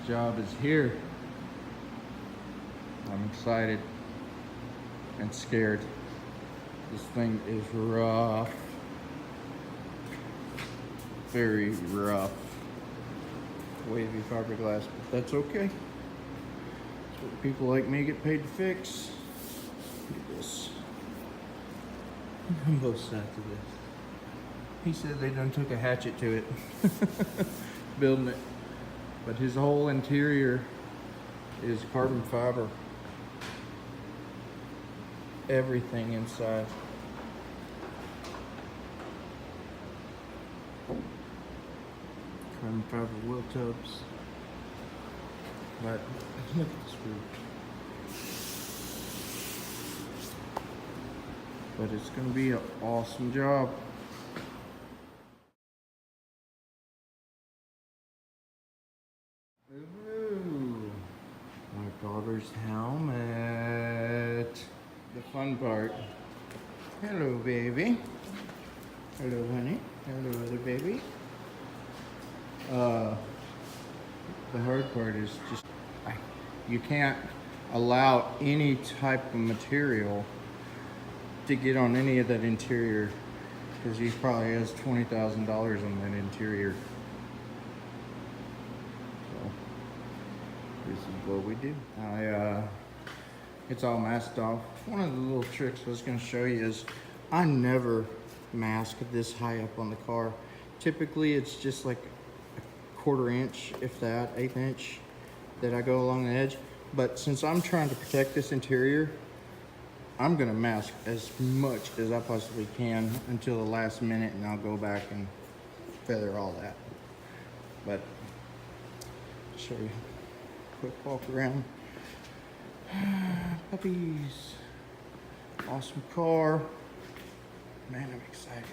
job is here. I'm excited and scared. This thing is rough. Very rough. Wavy fiberglass, but that's okay. That's what people like me get paid to fix. Look at this. On both sides of this. He said they done took a hatchet to it. Building it. But his whole interior is carbon fiber. Everything inside. Carbon fiber wheel tubs. But look at this roof. But it's gonna be an awesome job. Ooh, my daughter's helmet. The fun part. Hello, baby. Hello, honey. Hello, other baby. The hard part is just you can't allow any type of material to get on any of that interior because he probably has $20,000 on that interior. So this is what we do. It's all masked off. One of the little tricks I was going to show you is I never mask this high up on the car. Typically it's just like a 1/4 inch, if that, 1/8 inch that I go along the edge. But since I'm trying to protect this interior, I'm gonna mask as much as I possibly can until the last minute, and I'll go back and feather all that. But I'll show you a quick walk around. Puppies. Awesome car. Man, I'm excited.